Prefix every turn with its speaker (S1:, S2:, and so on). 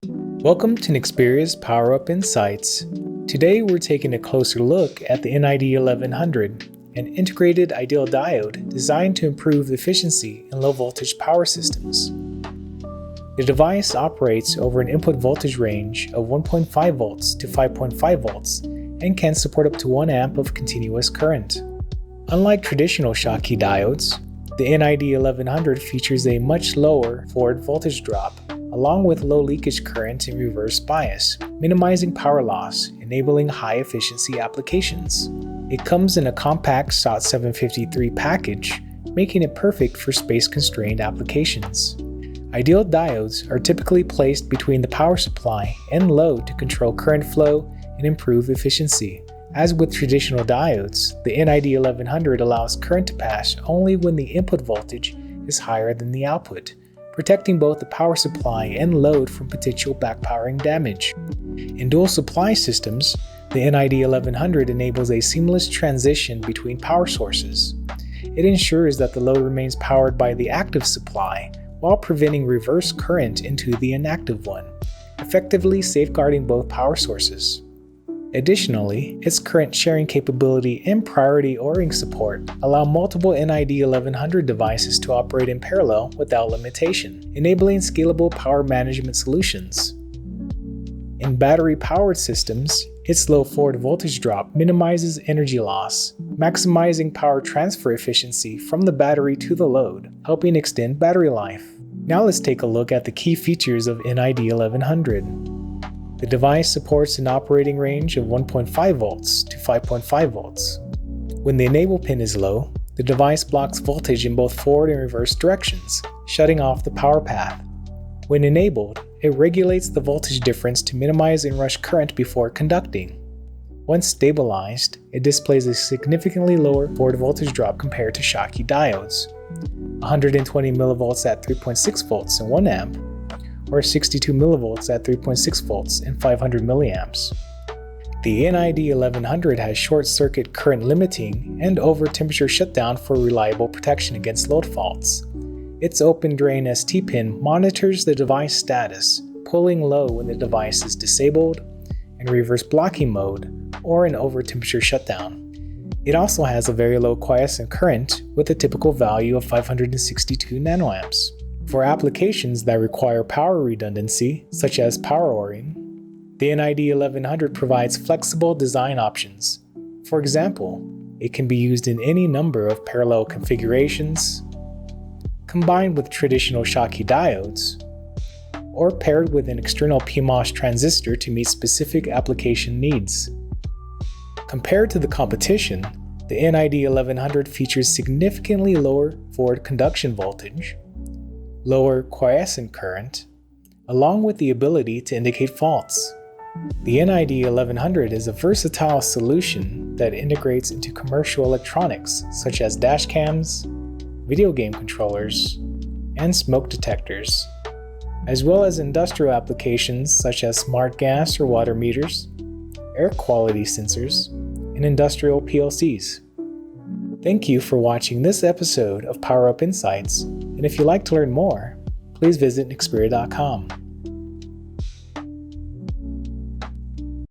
S1: Welcome to Nexperia's Power Up Insights. Today we're taking a closer look at the NID1100, an integrated ideal diode designed to improve efficiency in low voltage power systems. The device operates over an input voltage range of 1.5 volts to 5.5 volts and can support up to 1 amp of continuous current. Unlike traditional Schottky diodes, the NID1100 features a much lower forward voltage drop, along with low leakage current and reverse bias, minimizing power loss, enabling high-efficiency applications. It comes in a compact SOT753 package, making it perfect for space-constrained applications. Ideal diodes are typically placed between the power supply and load to control current flow and improve efficiency. As with traditional diodes, the NID1100 allows current to pass only when the input voltage is higher than the output, protecting both the power supply and load from potential backpowering damage. In dual supply systems, the NID1100 enables a seamless transition between power sources. It ensures that the load remains powered by the active supply while preventing reverse current into the inactive one, effectively safeguarding both power sources. Additionally, its current sharing capability and priority ORing support allow multiple NID1100 devices to operate in parallel without limitation, enabling scalable power management solutions. In battery-powered systems, its low forward voltage drop minimizes energy loss, maximizing power transfer efficiency from the battery to the load, helping extend battery life. Now let's take a look at the key features of NID1100. The device supports an operating range of 1.5 volts to 5.5 volts. When the enable pin is low, the device blocks voltage in both forward and reverse directions, shutting off the power path. When enabled, it regulates the voltage difference to minimize inrush current before conducting. Once stabilized, it displays a significantly lower forward voltage drop compared to Schottky diodes, 120 mV at 3.6 volts and 1 amp, or 62 mV at 3.6 volts and 500 milliamps. The NID1100 has short-circuit current limiting and over-temperature shutdown for reliable protection against load faults. Its open drain ST pin monitors the device status, pulling low when the device is disabled, in reverse blocking mode, or in over-temperature shutdown. It also has a very low quiescent current with a typical value of 562 nanoamps. For applications that require power redundancy, such as power ORing, the NID1100 provides flexible design options. For example, it can be used in any number of parallel configurations, combined with traditional Schottky diodes, or paired with an external PMOS transistor to meet specific application needs. Compared to the competition, the NID1100 features significantly lower forward conduction voltage, lower quiescent current, along with the ability to indicate faults. The NID1100 is a versatile solution that integrates into commercial electronics such as dash cams, video game controllers, and smoke detectors, as well as industrial applications such as smart gas or water meters, air quality sensors, and industrial PLCs. Thank you for watching this episode of Power Up Insights, and if you'd like to learn more, please visit Nexperia.com.